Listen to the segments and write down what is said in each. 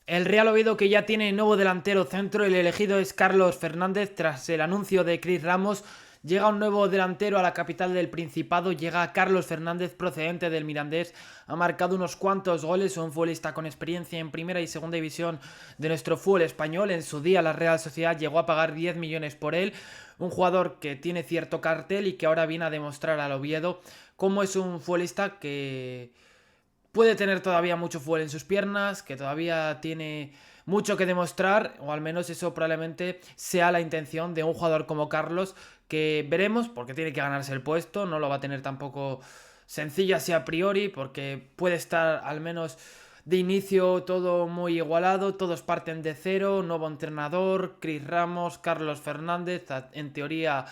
El Real Oviedo, que ya tiene nuevo delantero centro, el elegido es Carlos Fernández. Tras el anuncio de Cris Ramos, llega un nuevo delantero a la capital del Principado. Llega Carlos Fernández, procedente del Mirandés. Ha marcado unos cuantos goles, un futbolista con experiencia en primera y segunda división de nuestro fútbol español. En su día la Real Sociedad llegó a pagar 10 millones por él. Un jugador que tiene cierto cartel y que ahora viene a demostrar al Oviedo cómo es un futbolista que puede tener todavía mucho fuel en sus piernas, que todavía tiene mucho que demostrar, o al menos eso probablemente sea la intención de un jugador como Carlos, que veremos, porque tiene que ganarse el puesto, no lo va a tener tampoco sencillo así a priori, porque puede estar al menos de inicio todo muy igualado, todos parten de cero, nuevo entrenador, Cris Ramos, Carlos Fernández, en teoría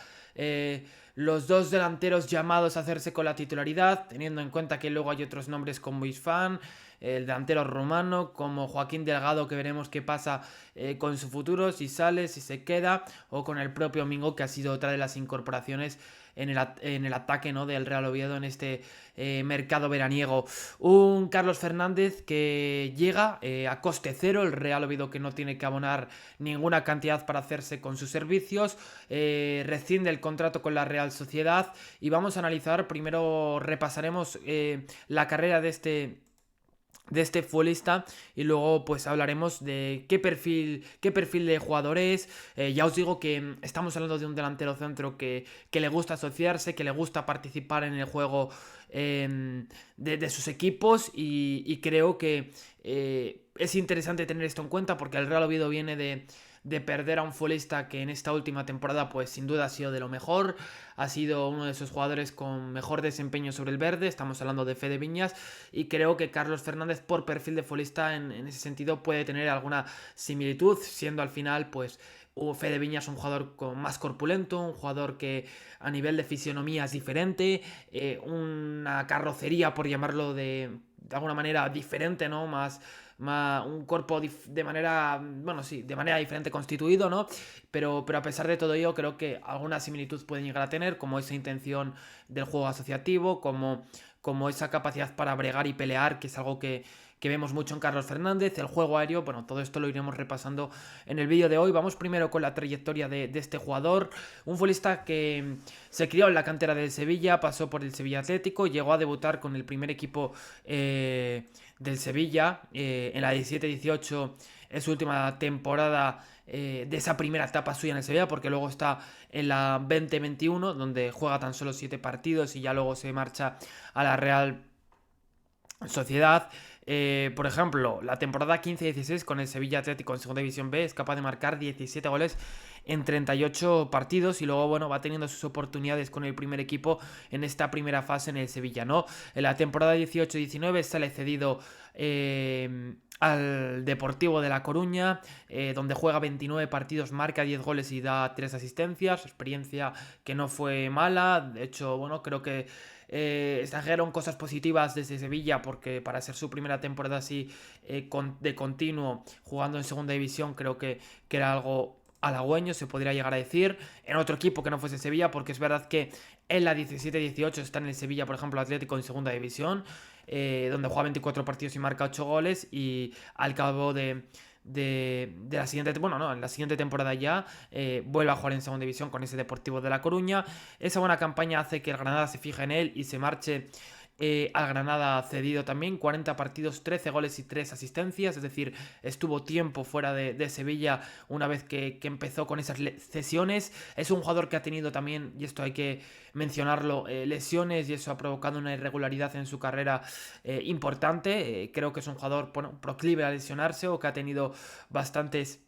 los dos delanteros llamados a hacerse con la titularidad, teniendo en cuenta que luego hay otros nombres como Isfán, el delantero rumano, como Joaquín Delgado, que veremos qué pasa con su futuro, si sale, si se queda, o con el propio Mingo, que ha sido otra de las incorporaciones en el ataque, ¿no?, del Real Oviedo en este mercado veraniego. Un Carlos Fernández que llega a coste cero, el Real Oviedo que no tiene que abonar ninguna cantidad para hacerse con sus servicios, rescinde el contrato con la Real Sociedad y vamos a analizar, primero repasaremos la carrera de este futbolista y luego pues hablaremos de qué perfil de jugador es. Ya os digo que estamos hablando de un delantero centro que le gusta asociarse, que le gusta participar en el juego de sus equipos y creo que es interesante tener esto en cuenta porque el Real Oviedo viene de perder a un futbolista que en esta última temporada pues sin duda ha sido de lo mejor, ha sido uno de esos jugadores con mejor desempeño sobre el verde, estamos hablando de Fede Viñas y creo que Carlos Fernández por perfil de futbolista en ese sentido puede tener alguna similitud, siendo al final pues Fede Viñas un jugador más corpulento, un jugador que a nivel de fisionomía es diferente, una carrocería por llamarlo de alguna manera diferente, ¿no? Un cuerpo de manera, bueno, sí, de manera diferente constituido, ¿no? Pero a pesar de todo ello, creo que alguna similitud pueden llegar a tener, como esa intención del juego asociativo, como esa capacidad para bregar y pelear, que es algo que vemos mucho en Carlos Fernández, el juego aéreo, bueno, todo esto lo iremos repasando en el vídeo de hoy. Vamos primero con la trayectoria de este jugador, un futbolista que se crió en la cantera del Sevilla, pasó por el Sevilla Atlético, llegó a debutar con el primer equipo del Sevilla en la 17-18, es su última temporada de esa primera etapa suya en el Sevilla, porque luego está en la 20-21, donde juega tan solo 7 partidos y ya luego se marcha a la Real Sociedad. Por ejemplo, la temporada 15-16 con el Sevilla Atlético en Segunda División B es capaz de marcar 17 goles en 38 partidos y luego, bueno, va teniendo sus oportunidades con el primer equipo en esta primera fase en el Sevilla, ¿no? En la temporada 18-19 sale cedido al Deportivo de La Coruña, donde juega 29 partidos, marca 10 goles y da 3 asistencias, experiencia que no fue mala, de hecho, bueno, creo que extrajeron cosas positivas desde Sevilla porque para ser su primera temporada así de continuo jugando en segunda división creo que era algo halagüeño, se podría llegar a decir, en otro equipo que no fuese Sevilla, porque es verdad que en la 17-18 está en el Sevilla, por ejemplo, Atlético en segunda división, donde juega 24 partidos y marca 8 goles y al cabo de la siguiente, bueno, no, en la siguiente temporada ya vuelve a jugar en segunda división con ese Deportivo de La Coruña. Esa buena campaña hace que el Granada se fije en él y se marche al Granada cedido también, 40 partidos, 13 goles y 3 asistencias, es decir, estuvo tiempo fuera de Sevilla una vez que empezó con esas cesiones. Es un jugador que ha tenido también, y esto hay que mencionarlo, lesiones y eso ha provocado una irregularidad en su carrera importante. Creo que es un jugador proclive a lesionarse o que ha tenido bastantes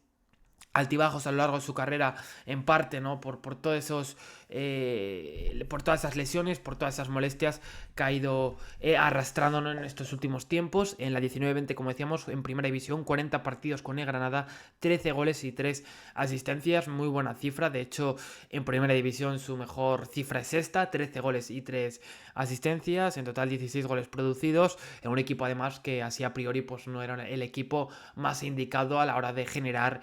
altibajos a lo largo de su carrera, en parte, ¿no? Por todos esos. Por todas esas lesiones, por todas esas molestias que ha ido arrastrándonos en estos últimos tiempos. En la 19-20, como decíamos, en primera división, 40 partidos con el Granada, 13 goles y 3 asistencias. Muy buena cifra. De hecho, en primera división su mejor cifra es esta: 13 goles y 3 asistencias. En total, 16 goles producidos. En un equipo, además, que así a priori pues no era el equipo más indicado a la hora de generar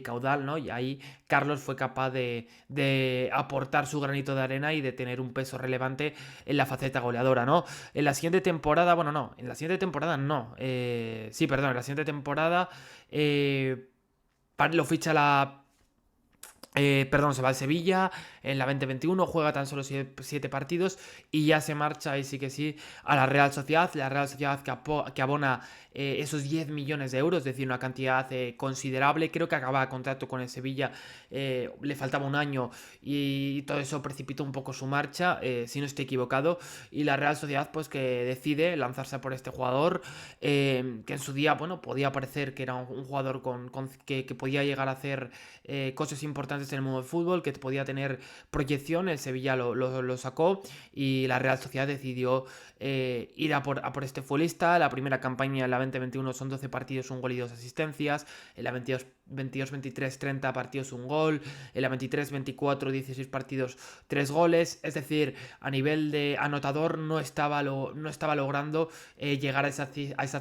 caudal, ¿no? Y ahí Carlos fue capaz de aportar su granito de arena y de tener un peso relevante en la faceta goleadora, ¿no? En la siguiente temporada, bueno, no, en la siguiente temporada no. Sí, perdón, en la siguiente temporada lo ficha perdón, se va al Sevilla en la 2021, juega tan solo 7 partidos y ya se marcha, ahí sí que sí, a la Real Sociedad. La Real Sociedad que abona esos 10 millones de euros, es decir, una cantidad considerable. Creo que acababa contrato con el Sevilla, le faltaba un año y todo eso precipitó un poco su marcha, si no estoy equivocado. Y la Real Sociedad, pues que decide lanzarse por este jugador, que en su día, bueno, podía parecer que era un jugador que podía llegar a hacer cosas importantes en el mundo del fútbol, que podía tener proyección. El Sevilla lo sacó y la Real Sociedad decidió ir a por este futbolista. La primera campaña en la 2021 son 12 partidos, un gol y 2 asistencias. En la 22-23, 30 partidos, un gol. En la 23-24, 16 partidos, 3 goles. Es decir, a nivel de anotador no estaba logrando llegar a esas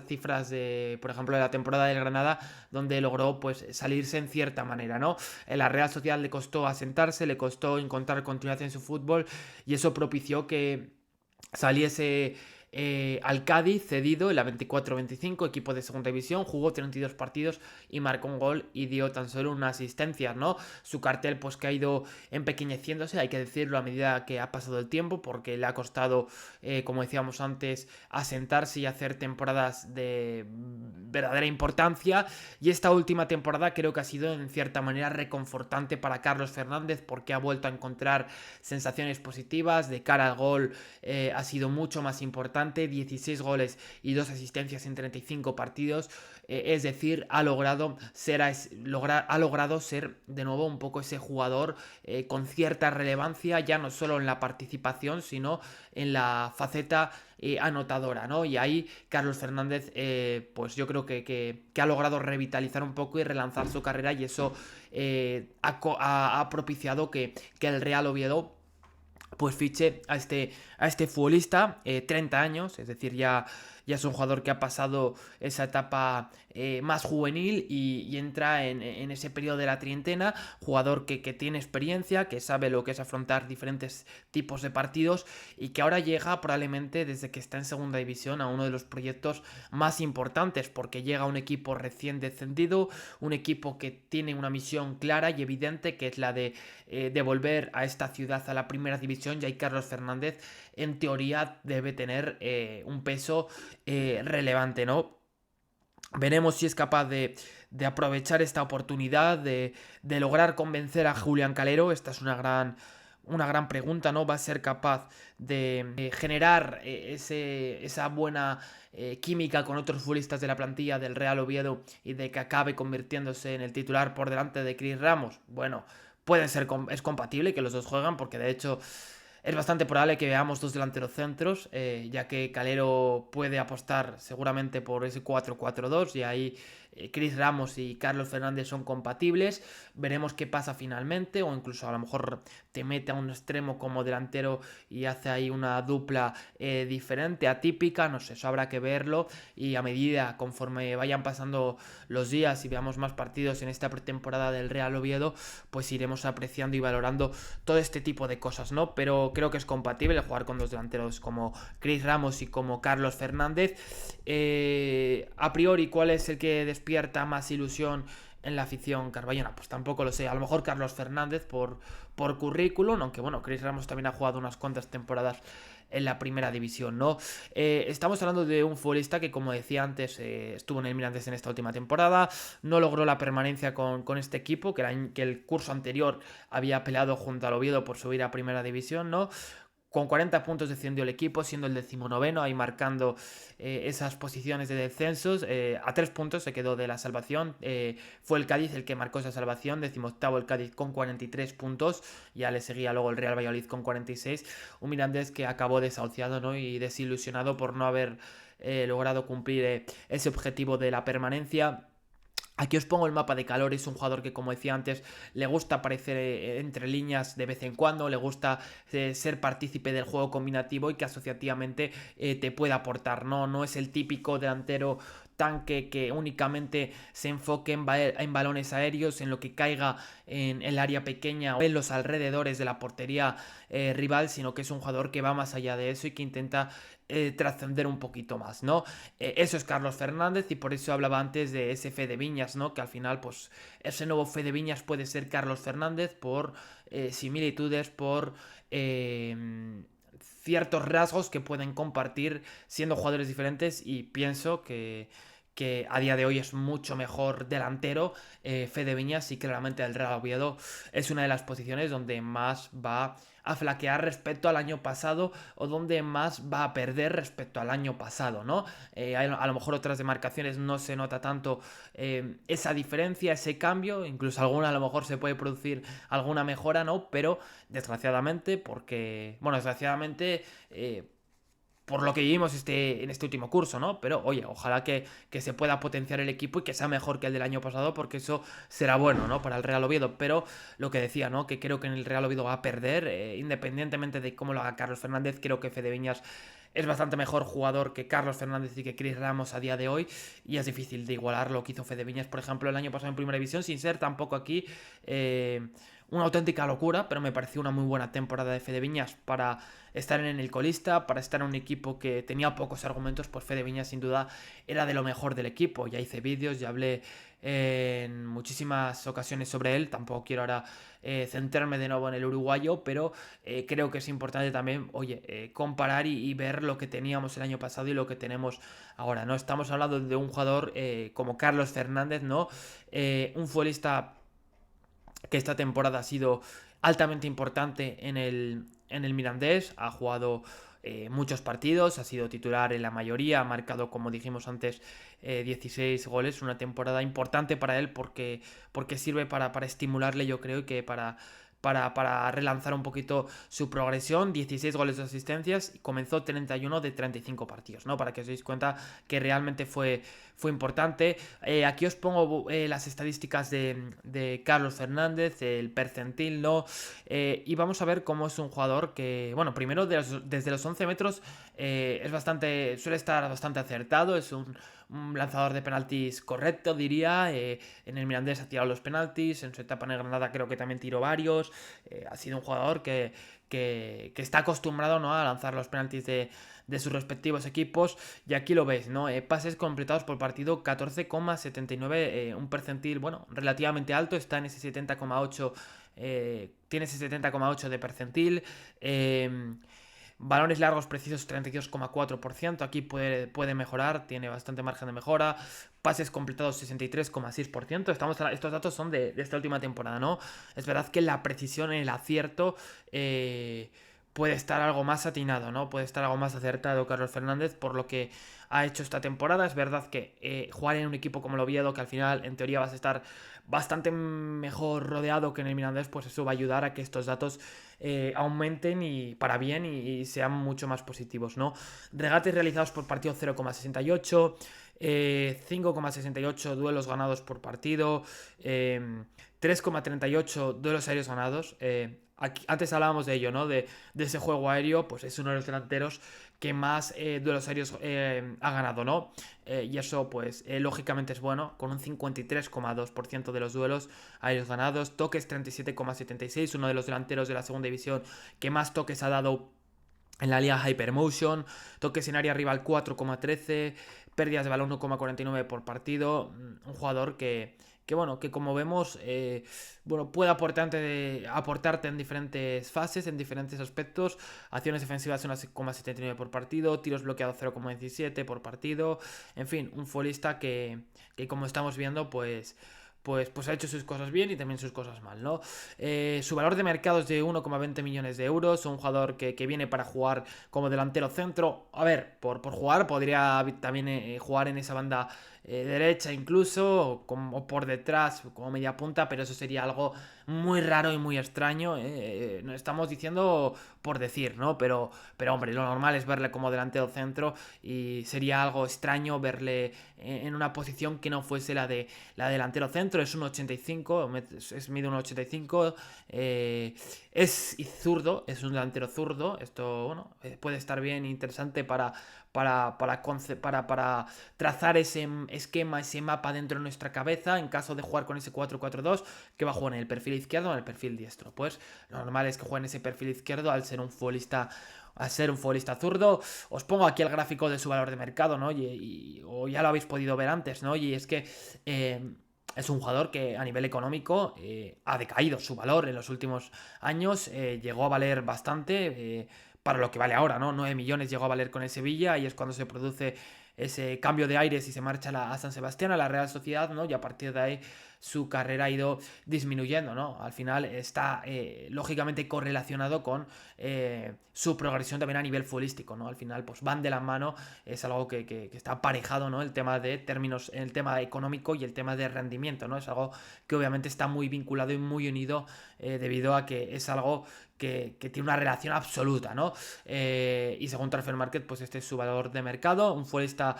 cifras de, por ejemplo, de la temporada del Granada, donde logró pues salirse en cierta manera, ¿no? En la Real Sociedad le costó asentarse, le costó encontrar continuidad en su fútbol y eso propició que saliese al Cádiz cedido en la 24-25, equipo de segunda división. Jugó 32 partidos y marcó un gol y dio tan solo una asistencia, ¿no? Su cartel pues que ha ido empequeñeciéndose, hay que decirlo, a medida que ha pasado el tiempo, porque le ha costado, como decíamos antes, asentarse y hacer temporadas de verdadera importancia. Y esta última temporada creo que ha sido en cierta manera reconfortante para Carlos Fernández, porque ha vuelto a encontrar sensaciones positivas de cara al gol. Ha sido mucho más importante, 16 goles y 2 asistencias en 35 partidos, es decir, ha logrado ser de nuevo un poco ese jugador con cierta relevancia, ya no solo en la participación, sino en la faceta anotadora, ¿no? Y ahí Carlos Fernández, pues yo creo que ha logrado revitalizar un poco y relanzar su carrera, y eso ha propiciado que el Real Oviedo pues fiche a este futbolista, 30 años, es decir, ya es un jugador que ha pasado esa etapa más juvenil y entra en ese periodo de la treintena, jugador que tiene experiencia, que sabe lo que es afrontar diferentes tipos de partidos y que ahora llega probablemente desde que está en segunda división a uno de los proyectos más importantes, porque llega a un equipo recién descendido, un equipo que tiene una misión clara y evidente, que es la de devolver a esta ciudad a la primera división. Y ahí Carlos Fernández en teoría debe tener un peso relevante, ¿no? Veremos si es capaz de aprovechar esta oportunidad, de lograr convencer a Julián Calero. Esta es una gran pregunta, ¿no? Va a ser capaz de generar esa buena química con otros futbolistas de la plantilla del Real Oviedo y de que acabe convirtiéndose en el titular por delante de Chris Ramos. Bueno, es compatible que los dos juegan, porque de hecho es bastante probable que veamos dos delanteros centros, ya que Calero puede apostar seguramente por ese 4-4-2 y ahí Chris Ramos y Carlos Fernández son compatibles. Veremos qué pasa finalmente, o incluso a lo mejor te mete a un extremo como delantero y hace ahí una dupla diferente, atípica, no sé, eso habrá que verlo, y a medida, conforme vayan pasando los días y veamos más partidos en esta pretemporada del Real Oviedo, pues iremos apreciando y valorando todo este tipo de cosas, ¿no? Pero creo que es compatible jugar con dos delanteros como Chris Ramos y como Carlos Fernández. A priori, ¿cuál es el que despierta más ilusión en la afición carballona? Pues tampoco lo sé. A lo mejor Carlos Fernández por currículum, aunque bueno, Chris Ramos también ha jugado unas cuantas temporadas en la primera división, ¿no? Estamos hablando de un futbolista que, como decía antes, estuvo en el Mirandés en esta última temporada, no logró la permanencia con este equipo, que el curso anterior había peleado junto al Oviedo por subir a primera división, ¿no? Con 40 puntos descendió el equipo, siendo el 19º, ahí marcando esas posiciones de descensos. A 3 puntos se quedó de la salvación. Fue el Cádiz el que marcó esa salvación, 18º el Cádiz con 43 puntos. Ya le seguía luego el Real Valladolid con 46. Un Mirandés que acabó desahuciado, ¿no? Y desilusionado por no haber logrado cumplir ese objetivo de la permanencia. Aquí os pongo el mapa de Calor. Es un jugador que, como decía antes, le gusta aparecer entre líneas de vez en cuando, le gusta ser partícipe del juego combinativo y que asociativamente te pueda aportar, ¿no? No es el típico delantero tanque que únicamente se enfoque en balones aéreos, en lo que caiga en el área pequeña o en los alrededores de la portería rival, sino que es un jugador que va más allá de eso y que intenta trascender un poquito más, ¿no? Eso es Carlos Fernández y por eso hablaba antes de ese Fede Viñas, ¿no? Que al final, pues, ese nuevo Fede Viñas puede ser Carlos Fernández por similitudes, por ciertos rasgos que pueden compartir siendo jugadores diferentes y pienso que a día de hoy es mucho mejor delantero Fede Viñas y claramente el Real Oviedo es una de las posiciones donde más va a flaquear respecto al año pasado o donde más va a perder respecto al año pasado, ¿no? A lo mejor otras demarcaciones no se nota tanto esa diferencia, ese cambio, incluso alguna a lo mejor se puede producir alguna mejora, ¿no? Pero desgraciadamente, desgraciadamente por lo que vivimos en este último curso, ¿no? Pero oye, ojalá que se pueda potenciar el equipo y que sea mejor que el del año pasado, porque eso será bueno, ¿no? Para el Real Oviedo. Pero lo que decía, ¿no? Que creo que en el Real Oviedo va a perder, independientemente de cómo lo haga Carlos Fernández, creo que Fede Viñas es bastante mejor jugador que Carlos Fernández y que Cris Ramos a día de hoy, y es difícil de igualar lo que hizo Fede Viñas, por ejemplo, el año pasado en Primera División, sin ser tampoco aquí una auténtica locura, pero me pareció una muy buena temporada de Fede Viñas para estar en el colista, para estar en un equipo que tenía pocos argumentos. Pues Fede Viñas sin duda era de lo mejor del equipo. Ya hice vídeos, ya hablé en muchísimas ocasiones sobre él, tampoco quiero ahora centrarme de nuevo en el uruguayo, pero creo que es importante también, oye, comparar y ver lo que teníamos el año pasado y lo que tenemos ahora, ¿no? Estamos hablando de un jugador como Carlos Fernández, ¿no? Un futbolista que esta temporada ha sido altamente importante en el Mirandés, ha jugado muchos partidos, ha sido titular en la mayoría, ha marcado, como dijimos antes, 16 goles, una temporada importante para él porque sirve para estimularle, yo creo, y que para relanzar un poquito su progresión. 16 goles de asistencias y comenzó 31 de 35 partidos, ¿no? Para que os deis cuenta que realmente fue importante. Aquí os pongo las estadísticas de Carlos Fernández, el percentil, ¿no? Y vamos a ver cómo es un jugador que, bueno, primero desde los 11 metros suele estar bastante acertado, es un lanzador de penaltis correcto, diría. En el Mirandés ha tirado los penaltis, en su etapa en el Granada creo que también tiró varios. Ha sido un jugador que está acostumbrado, ¿no? A lanzar los penaltis de sus respectivos equipos, y aquí lo veis, ¿no? Pases completados por partido 14,79, un percentil, bueno, relativamente alto, está en ese 70,8, tiene ese 70,8 de percentil. Balones largos precisos 32,4%, aquí puede mejorar, tiene bastante margen de mejora. Pases completados 63,6%, estos datos son de esta última temporada, ¿no? Es verdad que la precisión en el acierto puede estar algo más atinado, ¿no? Puede estar algo más acertado Carlos Fernández por lo que ha hecho esta temporada. Es verdad que jugar en un equipo como el Oviedo, que al final en teoría vas a estar bastante mejor rodeado que en el Mirandés, pues eso va a ayudar a que estos datos aumenten y para bien y sean mucho más positivos, ¿no? Regates realizados por partido 0,68, 5,68 duelos ganados por partido, 3,38 duelos aéreos ganados. Antes hablábamos de ello, ¿no? De ese juego aéreo, pues es uno de los delanteros que más duelos aéreos ha ganado, ¿no? Y eso, pues, lógicamente es bueno, con un 53,2% de los duelos aéreos ganados. Toques 37,76, uno de los delanteros de la segunda división que más toques ha dado en la liga Hypermotion. Toques en área rival 4,13, pérdidas de balón 1,49 por partido. Un jugador que como vemos, puede aportarte en diferentes fases, en diferentes aspectos. Acciones defensivas 1,79 por partido, tiros bloqueados 0,17 por partido. En fin, un futbolista que como estamos viendo, pues ha hecho sus cosas bien y también sus cosas mal, ¿no? Su valor de mercado es de 1,20 millones de euros. Un jugador que viene para jugar como delantero centro. A ver, por jugar, podría también jugar en esa banda derecha incluso, o por detrás como media punta, pero eso sería algo muy raro y muy extraño. No estamos diciendo por decir, ¿no? Pero hombre, lo normal es verle como delantero centro y sería algo extraño verle en una posición que no fuese la de delantero centro. Es un 85, mide un 85, es zurdo, es un delantero zurdo. Esto, puede estar bien, interesante para trazar ese esquema, ese mapa dentro de nuestra cabeza, en caso de jugar con ese 4-4-2, que va a jugar en el perfil izquierdo o en el perfil diestro. Pues lo normal es que juegue en ese perfil izquierdo al ser un futbolista zurdo. Os pongo aquí el gráfico de su valor de mercado, ¿no? O ya lo habéis podido ver antes, ¿no? Y es que es un jugador que a nivel económico ha decaído su valor en los últimos años, llegó a valer bastante para lo que vale ahora, ¿no? 9 millones llegó a valer con el Sevilla y es cuando se produce ese cambio de aires y se marcha a San Sebastián, a la Real Sociedad, ¿no? Y a partir de ahí su carrera ha ido disminuyendo, ¿no? Al final está lógicamente correlacionado con su progresión también a nivel futbolístico, ¿no? Al final pues van de la mano, es algo que está aparejado, ¿no? El tema de términos, el tema económico y el tema de rendimiento, ¿no? Es algo que obviamente está muy vinculado y muy unido debido a que es algo que tiene una relación absoluta, ¿no? Y según Transfer Market, pues este es su valor de mercado, un futbolista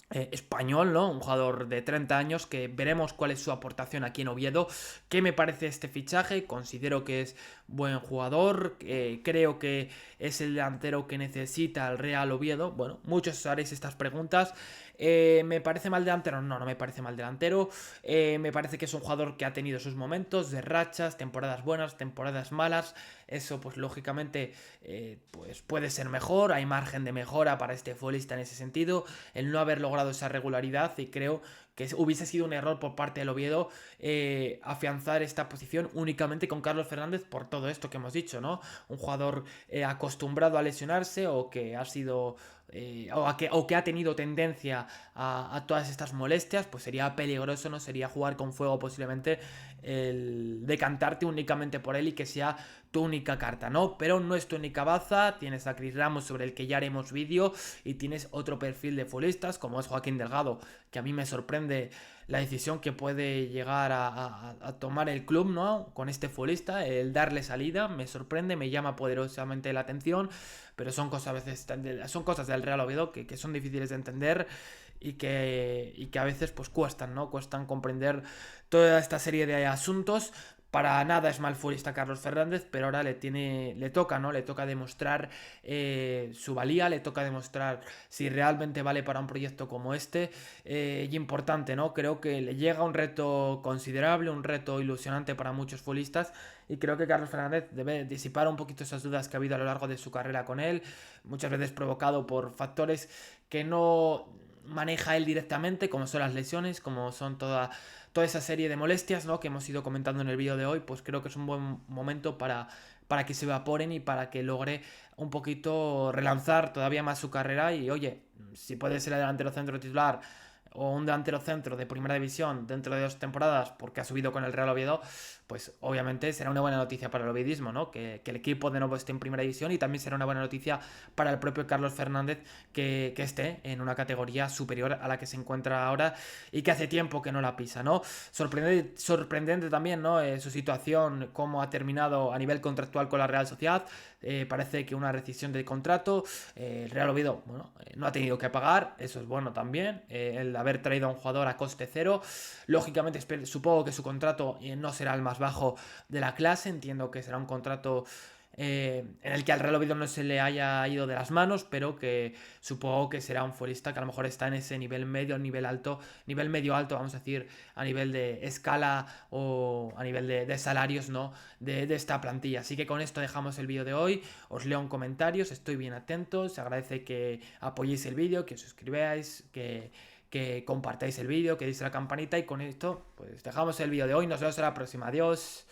español, ¿no? Un jugador de 30 años que veremos cuál es su aportación aquí en Oviedo. ¿Qué me parece este fichaje? Considero que es buen jugador, creo que es el delantero que necesita el Real Oviedo. Bueno, muchos os haréis estas preguntas. ¿Me parece mal delantero? No, no me parece mal delantero. Me parece que es un jugador que ha tenido sus momentos de rachas, temporadas buenas, temporadas malas. Eso pues lógicamente pues puede ser mejor, hay margen de mejora para este futbolista en ese sentido, el no haber logrado esa regularidad, y creo que hubiese sido un error por parte del Oviedo afianzar esta posición únicamente con Carlos Fernández por todo esto que hemos dicho, ¿no? Un jugador acostumbrado a lesionarse o que ha sido o que ha tenido tendencia a todas estas molestias, pues sería peligroso, no sería jugar con fuego posiblemente el decantarte únicamente por él y que sea tu única carta, ¿no? Pero no es tu única baza, tienes a Cris Ramos sobre el que ya haremos vídeo y tienes otro perfil de futbolistas como es Joaquín Delgado, que a mí me sorprende la decisión que puede llegar a tomar el club, ¿no? Con este futbolista, el darle salida, me sorprende, me llama poderosamente la atención, pero son cosas a veces son cosas del Real Oviedo que son difíciles de entender y que a veces pues cuestan, ¿no? Cuestan comprender toda esta serie de asuntos. Para nada es mal futbolista Carlos Fernández, pero ahora le toca, ¿no? Le toca demostrar su valía, le toca demostrar si realmente vale para un proyecto como este. Y importante, ¿no? Creo que le llega un reto considerable, un reto ilusionante para muchos futbolistas. Y creo que Carlos Fernández debe disipar un poquito esas dudas que ha habido a lo largo de su carrera con él, muchas veces provocado por factores que no maneja él directamente, como son las lesiones, como son toda esa serie de molestias, ¿no? Que hemos ido comentando en el vídeo de hoy. Pues creo que es un buen momento para que se evaporen y para que logre un poquito relanzar todavía más su carrera. Y oye, si puede ser el delantero centro titular o un delantero centro de primera división dentro de 2 temporadas porque ha subido con el Real Oviedo, pues obviamente será una buena noticia para el ovidismo, ¿no? Que el equipo de nuevo esté en primera división, y también será una buena noticia para el propio Carlos Fernández que esté en una categoría superior a la que se encuentra ahora y que hace tiempo que no la pisa, ¿no? Sorprendente también, ¿no? Su situación, cómo ha terminado a nivel contractual con la Real Sociedad. Parece que una rescisión de contrato, el Real Oviedo, bueno, no ha tenido que pagar, eso es bueno también, el haber traído a un jugador a coste cero. Lógicamente supongo que su contrato no será el más bajo de la clase, entiendo que será un contrato en el que al Real Oviedo no se le haya ido de las manos, pero que supongo que será un futbolista que a lo mejor está en ese nivel medio, nivel alto, nivel medio alto, vamos a decir, a nivel de escala o a nivel de salarios, ¿no? De esta plantilla. Así que con esto dejamos el vídeo de hoy, os leo en comentarios, estoy bien atento, se agradece que apoyéis el vídeo, que os suscribáis, que compartáis el vídeo, que deis la campanita, y con esto pues dejamos el vídeo de hoy, nos vemos en la próxima, adiós.